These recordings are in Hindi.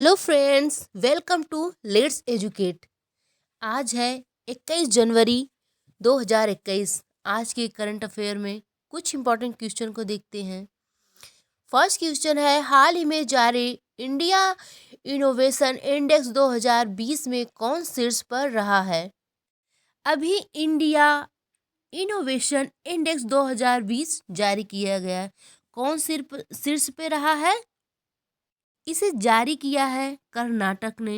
Hello friends, welcome to let's educate. आज है 21 जनवरी 2021। आज के करंट अफेयर में कुछ इंपॉर्टेंट क्वेश्चन को देखते हैं। फर्स्ट क्वेश्चन है, हाल ही में जारी इंडिया इनोवेशन इंडेक्स 2020 में कौन शीर्ष पर रहा है? अभी इंडिया इनोवेशन इंडेक्स 2020 जारी किया गया है। कौन शीर्ष पे रहा है? इसे जारी किया है कर्नाटक ने।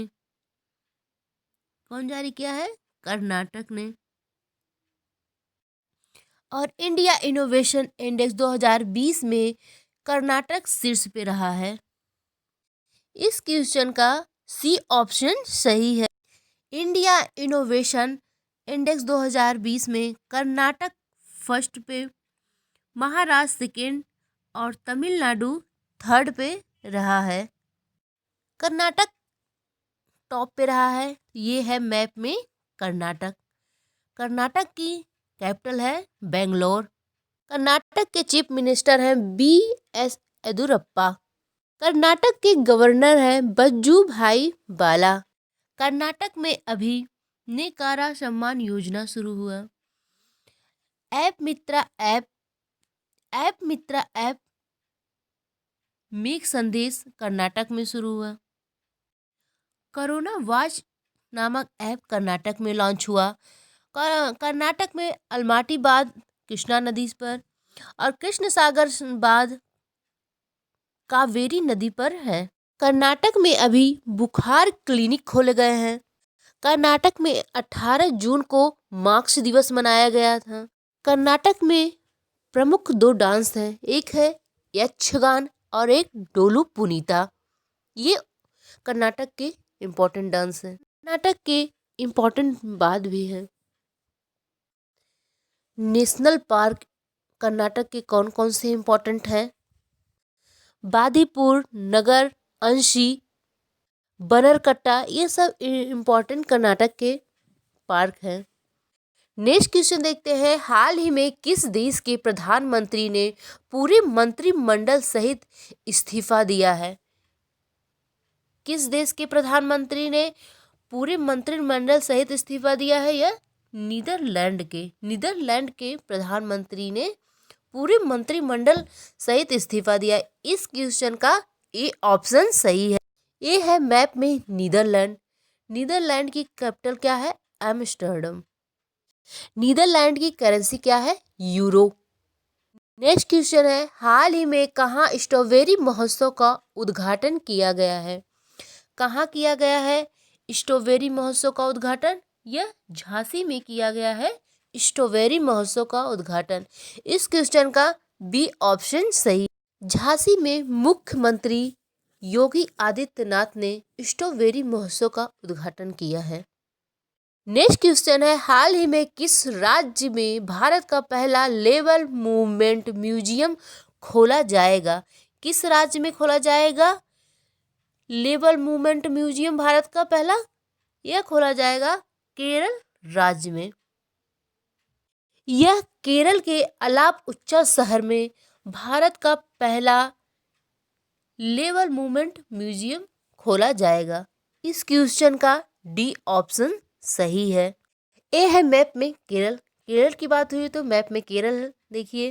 कौन जारी किया है? कर्नाटक ने। और इंडिया इनोवेशन इंडेक्स 2020 में कर्नाटक शीर्ष पे रहा है। इस क्वेश्चन का सी ऑप्शन सही है। इंडिया इनोवेशन इंडेक्स 2020 में कर्नाटक फर्स्ट पे, महाराष्ट्र सेकेंड और तमिलनाडु थर्ड पे रहा है। कर्नाटक टॉप पे रहा है। ये है मैप में कर्नाटक। कर्नाटक की कैपिटल है बेंगलोर। कर्नाटक के चीफ मिनिस्टर हैं बी.एस. येदियुरप्पा। कर्नाटक के गवर्नर हैं बजू भाई बाला। कर्नाटक में अभी नेकारा सम्मान योजना शुरू हुआ। ऐप मित्रा ऐप मेक संदेश कर्नाटक में शुरू हुआ। कोरोना वॉच नामक ऐप कर्नाटक में लॉन्च हुआ। कर्नाटक में अलमाटी बांध कृष्णा नदी पर और कृष्ण सागर बांध कावेरी नदी पर है। कर्नाटक में अभी बुखार क्लिनिक खोले गए हैं। कर्नाटक में 18 जून को मार्क्स दिवस मनाया गया था। कर्नाटक में प्रमुख 2 डांस हैं, एक है यक्षगान और एक डोलू पुनीता। ये कर्नाटक के इम्पोर्टेंट डांस हैं। कर्नाटक के इम्पोर्टेंट बात भी है। नेशनल पार्क कर्नाटक के कौन कौन से इम्पोर्टेंट हैं? बादीपुर, नगर, अंशी, बनरकट्टा, ये सब इम्पोर्टेंट कर्नाटक के पार्क हैं। नेक्स्ट क्वेश्चन देखते हैं, हाल ही में किस देश के प्रधानमंत्री ने पूरे मंत्रिमंडल सहित इस्तीफा दिया है? किस देश के प्रधानमंत्री ने पूरे मंत्रिमंडल सहित इस्तीफा दिया है? यह नीदरलैंड के प्रधानमंत्री ने पूरे मंत्रिमंडल सहित इस्तीफा दिया। इस क्वेश्चन का ए ऑप्शन सही है। ये है मैप में नीदरलैंड। नीदरलैंड की कैपिटल क्या है? एम्स्टर्डम। नीदरलैंड की करेंसी क्या है? यूरो। नेक्स्ट क्वेश्चन है, हाल ही में कहाँ स्ट्रॉबेरी महोत्सव का उद्घाटन किया गया है? कहाँ किया गया है स्ट्रॉबेरी महोत्सव का उद्घाटन? यह झांसी में किया गया है स्ट्रॉबेरी महोत्सव का उद्घाटन। इस क्वेश्चन का बी ऑप्शन सही। झांसी में मुख्यमंत्री योगी आदित्यनाथ ने स्ट्रॉबेरी महोत्सव का उद्घाटन किया है। नेक्स्ट क्वेश्चन है, हाल ही में किस राज्य में भारत का पहला लेवल मूवमेंट म्यूजियम खोला जाएगा? किस राज्य में खोला जाएगा लेवल मूवमेंट म्यूजियम? भारत का पहला यह खोला जाएगा केरल राज्य में। यह केरल के अलापुझा शहर में भारत का पहला लेवल मूवमेंट म्यूजियम खोला जाएगा। इस क्वेश्चन का डी ऑप्शन सही है। ए है मैप में केरल। केरल की बात हुई तो मैप में केरल है। देखिए,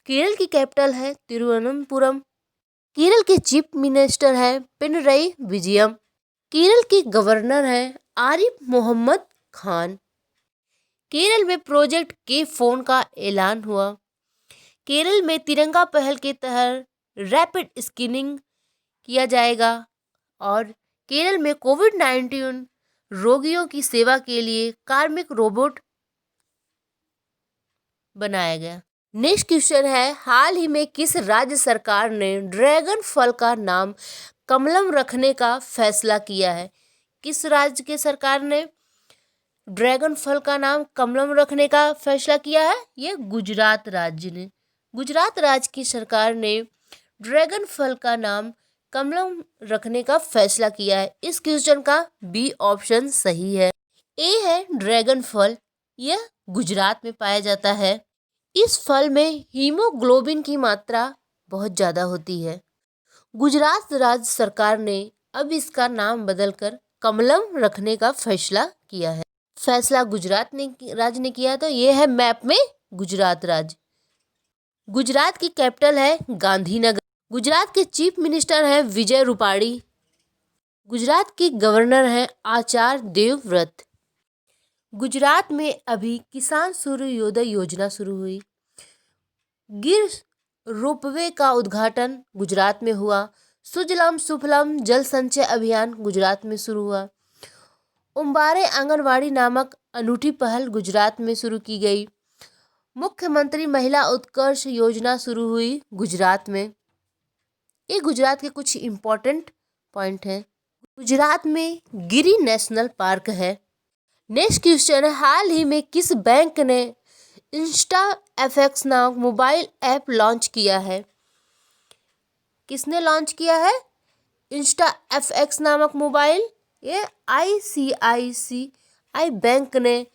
केरल की कैपिटल है तिरुवनंतपुरम। केरल के चीफ मिनिस्टर है पिनरई विजयम। केरल के गवर्नर है आरिफ मोहम्मद खान। केरल में प्रोजेक्ट के फोन का ऐलान हुआ। केरल में तिरंगा पहल के तहत रैपिड स्क्रीनिंग किया जाएगा और केरल में कोविड-19 रोगियों की सेवा के लिए कार्मिक रोबोट बनाया गया। नेक्स्ट क्वेश्चन है, हाल ही में किस राज्य सरकार ने ड्रैगन फल का नाम कमलम रखने का फैसला किया है? किस राज्य के सरकार ने ड्रैगन फल का नाम कमलम रखने का फैसला किया है? यह गुजरात राज्य ने। गुजरात राज्य की सरकार ने ड्रैगन फल का नाम कमलम रखने का फैसला किया है। इस क्वेश्चन का बी ऑप्शन सही है। ए है ड्रैगन फल। यह गुजरात में पाया जाता है। इस फल में हीमोग्लोबिन की मात्रा बहुत ज़्यादा होती है। गुजरात राज्य सरकार ने अब इसका नाम बदलकर कमलम रखने का फैसला किया है। फैसला गुजरात राज्य ने किया, तो ये है मैप में गुजरात राज्य। गुजरात की कैपिटल है गांधीनगर। गुजरात के चीफ मिनिस्टर हैं विजय रूपाणी। गुजरात की गवर्नर हैं आचार्य देवव्रत। गुजरात में अभी किसान सूर्योदय योजना शुरू हुई। गिर रोपवे का उद्घाटन गुजरात में हुआ। सुजलाम सुफलाम जल संचय अभियान गुजरात में शुरू हुआ। उम्बारे आंगनवाड़ी नामक अनूठी पहल गुजरात में शुरू की गई। मुख्यमंत्री महिला उत्कर्ष योजना शुरू हुई गुजरात में। ये गुजरात के कुछ इम्पोर्टेंट पॉइंट हैं। गुजरात में गिरी नेशनल पार्क है। नेक्स्ट क्वेश्चन है, हाल ही में किस बैंक ने इंस्टा एफएक्स नामक मोबाइल ऐप लॉन्च किया है? किसने लॉन्च किया है इंस्टा एफएक्स नामक मोबाइल? ये आईसीआईसीआई बैंक ने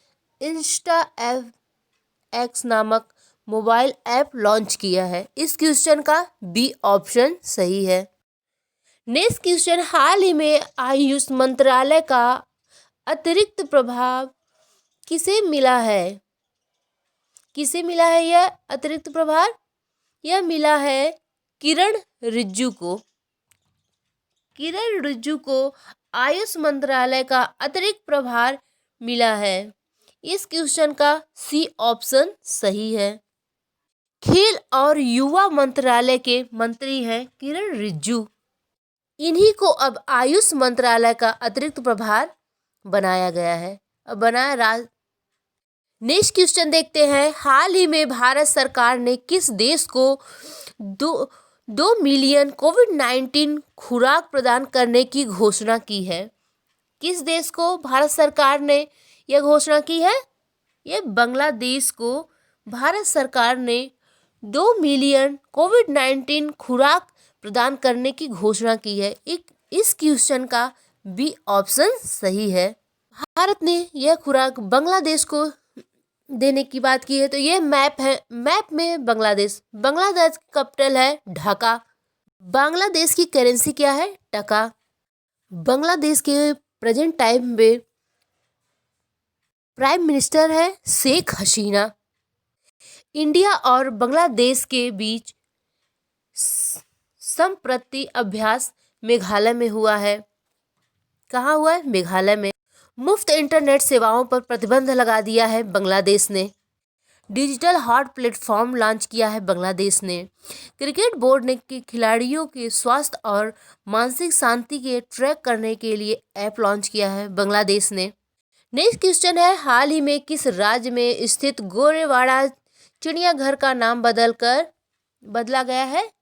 इंस्टा एफएक्स नामक मोबाइल ऐप लॉन्च किया है। इस क्वेश्चन का बी ऑप्शन सही है। नेक्स्ट क्वेश्चन, हाल ही में आयुष मंत्रालय का अतिरिक्त प्रभाव किसे मिला है? किसे मिला है यह अतिरिक्त प्रभार? यह मिला है किरण रिजिजू को। किरण रिजिजू को आयुष मंत्रालय का अतिरिक्त प्रभार मिला है। इस क्वेश्चन का सी ऑप्शन सही है। खेल और युवा मंत्रालय के मंत्री हैं किरण रिजिजू। इन्हीं को अब आयुष मंत्रालय का अतिरिक्त प्रभार बनाया गया है। अब बनाया नेक्स्ट क्वेश्चन देखते हैं, हाल ही में भारत सरकार ने किस देश को 2 मिलियन कोविड-19 खुराक प्रदान करने की घोषणा की है? किस देश को भारत सरकार ने यह घोषणा की है? ये बांग्लादेश को भारत सरकार ने 2 मिलियन कोविड-19 खुराक प्रदान करने की घोषणा की है। इस क्वेश्चन का बी ऑप्शन सही है। भारत ने यह खुराक बांग्लादेश को देने की बात की है, तो ये मैप है। मैप में बांग्लादेश की कैपिटल है ढाका। बांग्लादेश की करेंसी क्या है? टका। बांग्लादेश के प्रेजेंट टाइम में प्राइम मिनिस्टर है शेख हसीना। इंडिया और बांग्लादेश के बीच संप्रति अभ्यास मेघालय में हुआ है। कहाँ हुआ है? मेघालय में। मुफ्त इंटरनेट सेवाओं पर प्रतिबंध लगा दिया है बांग्लादेश ने। डिजिटल हार्ट प्लेटफॉर्म लॉन्च किया है बांग्लादेश ने। क्रिकेट बोर्ड ने खिलाड़ियों के स्वास्थ्य और मानसिक शांति के ट्रैक करने के लिए ऐप लॉन्च किया है बांग्लादेश ने। नेक्स्ट क्वेश्चन है, हाल ही में किस राज्य में स्थित गोरेवाड़ा चिड़ियाघर का नाम बदला गया है?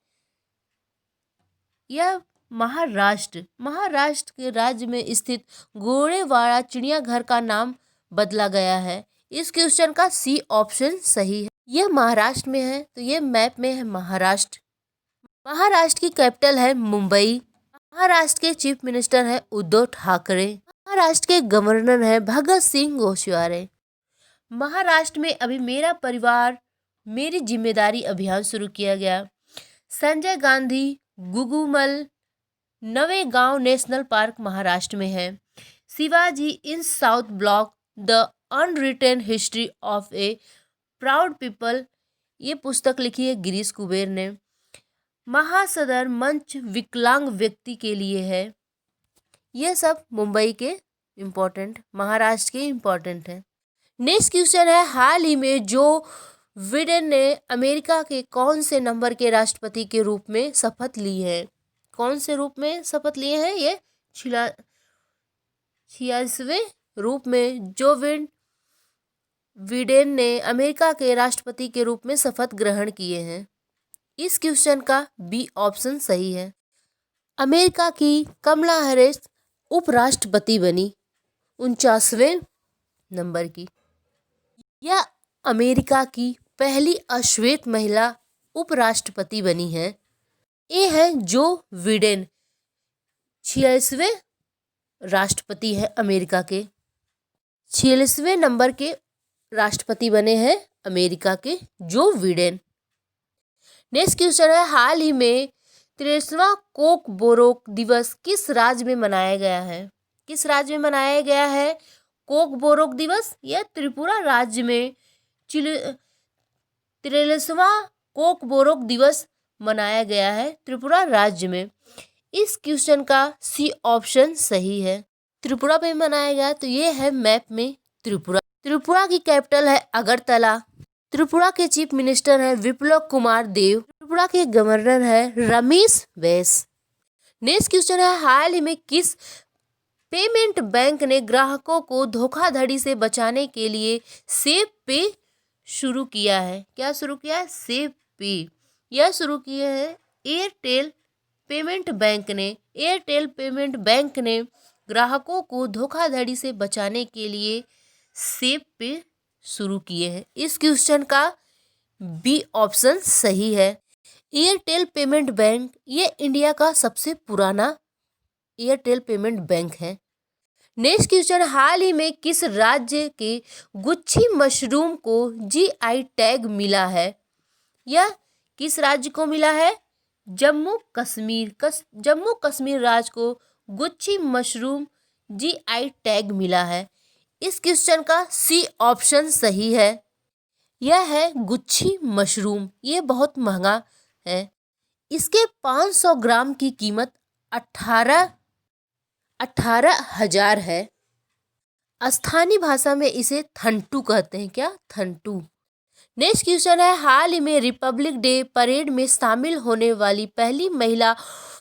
यह महाराष्ट्र के राज्य में स्थित गोरेवाड़ा चिड़ियाघर का नाम बदला गया है। इस क्वेश्चन का सी ऑप्शन सही है। यह महाराष्ट्र में है, तो ये मैप में है महाराष्ट्र। महाराष्ट्र की कैपिटल है मुंबई। महाराष्ट्र के चीफ मिनिस्टर है उद्धव ठाकरे। महाराष्ट्र के गवर्नर है भगत सिंह कोश्यारी। महाराष्ट्र में अभी मेरा परिवार मेरी जिम्मेदारी अभियान शुरू किया गया। संजय गांधी गुगुमल नवेगांव नेशनल पार्क महाराष्ट्र में है। Shivaji in south block the unwritten history of a proud people, ये पुस्तक लिखी है गिरीश कुबेर ने। महासदर मंच विकलांग व्यक्ति के लिए है। यह सब मुंबई के इम्पोर्टेंट, महाराष्ट्र के इम्पोर्टेंट है। नेक्स्ट क्वेश्चन है, हाल ही में जो बिडेन ने अमेरिका के कौन से नंबर के राष्ट्रपति के रूप में शपथ ली है? कौन से रूप में शपथ लिए हैं? ये 46वें रूप में जो बिडेन ने अमेरिका के राष्ट्रपति के रूप में शपथ ग्रहण किए हैं। इस क्वेश्चन का बी ऑप्शन सही है। अमेरिका की कमला हैरिस उपराष्ट्रपति बनी 49वें नंबर की। यह अमेरिका की पहली अश्वेत महिला उपराष्ट्रपति बनी है। ये है जो बिडेन, 46वें राष्ट्रपति है अमेरिका के। 46वें नंबर के राष्ट्रपति बने हैं अमेरिका के जो बिडेन। नेक्स्ट क्वेश्चन है, हाल ही में 23वां कोक बोरोक दिवस किस राज्य में मनाया गया है? किस राज्य में मनाया गया है कोक बोरोक दिवस? यह त्रिपुरा राज्य में 43वां कोक बोरोक दिवस मनाया गया है त्रिपुरा राज्य में। इस क्वेश्चन का सी ऑप्शन सही है। त्रिपुरा में मनाया गया तो ये है मैप में त्रिपुरा। त्रिपुरा की कैपिटल है अगरतला। त्रिपुरा के चीफ मिनिस्टर हैं विप्लव कुमार देव। त्रिपुरा के गवर्नर है रमेश बैस। नेक्स्ट क्वेश्चन है हाल ही में किस पेमेंट बैंक ने ग्राहकों को धोखाधड़ी से बचाने के लिए सेव पे शुरू किया है? क्या शुरू किया है? सेव पे। यह शुरू किए हैं एयरटेल पेमेंट बैंक ने। एयरटेल पेमेंट बैंक ने ग्राहकों को धोखाधड़ी से बचाने के लिए सेव पे शुरू किए हैं। इस क्वेश्चन का बी ऑप्शन सही है। एयरटेल पेमेंट बैंक ये इंडिया का सबसे पुराना एयरटेल पेमेंट बैंक है। नेक्स्ट क्वेश्चन हाल ही में किस राज्य के गुच्छी मशरूम को जीआई टैग मिला है? यह किस राज्य को मिला है? जम्मू कश्मीर राज्य को गुच्छी मशरूम जीआई टैग मिला है। इस क्वेश्चन का सी ऑप्शन सही है। यह है गुच्छी मशरूम। ये बहुत महंगा है। इसके 500 ग्राम की कीमत 18,000 है। स्थानीय भाषा में इसे थंटू कहते हैं। क्या? थंटू। नेक्स्ट क्वेश्चन है हाल ही में रिपब्लिक डे परेड में शामिल होने वाली पहली महिला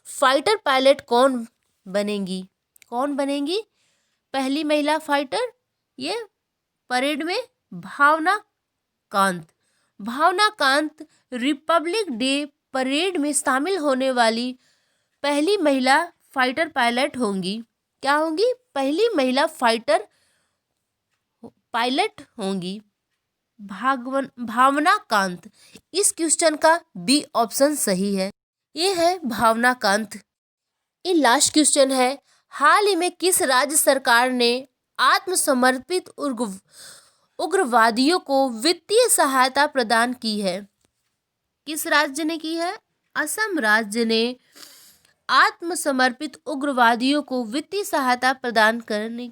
फाइटर पायलट कौन बनेंगी? कौन बनेंगी पहली महिला फाइटर? ये परेड में भावना कांत रिपब्लिक डे परेड में शामिल होने वाली पहली महिला फाइटर पायलट होंगी। क्या होंगी? पहली महिला फाइटर पायलट होंगी भावना कांत। इस क्वेश्चन का बी ऑप्शन सही है। ये है भावना कांत। ये लास्ट क्वेश्चन है हाल ही में किस राज्य सरकार ने आत्मसमर्पित उग्रवादियों को वित्तीय सहायता प्रदान की है? किस राज्य ने की है? असम राज्य ने आत्मसमर्पित उग्रवादियों को वित्तीय सहायता प्रदान करने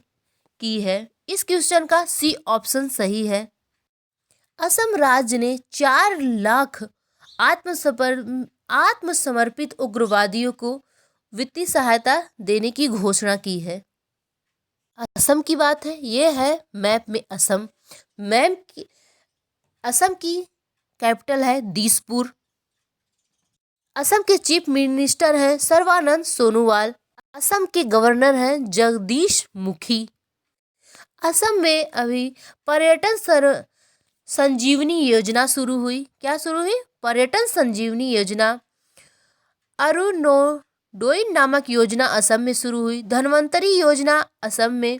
की है। इस क्वेश्चन का सी ऑप्शन सही है। असम राज्य ने 4 लाख आत्मसमर्पित उग्रवादियों को वित्तीय सहायता देने की घोषणा की है। असम की बात है। यह है मैप में असम। असम की कैपिटल है दिसपुर। असम के चीफ मिनिस्टर हैं सर्बानंद सोनोवाल। असम के गवर्नर हैं जगदीश मुखी। असम में अभी पर्यटन संजीवनी योजना शुरू हुई। क्या शुरू हुई? पर्यटन संजीवनी योजना। अरुणोदय नामक योजना असम में शुरू हुई। धन्वंतरी योजना असम में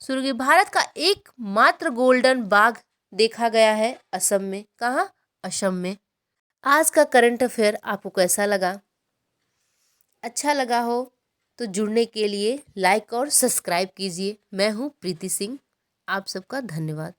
शुरू हुई। भारत का एकमात्र गोल्डन बाघ देखा गया है असम में। कहाँ? असम में। आज का करंट अफेयर आपको कैसा लगा? अच्छा लगा हो तो जुड़ने के लिए लाइक और सब्सक्राइब कीजिए। मैं हूँ प्रीति सिंह। आप सबका धन्यवाद।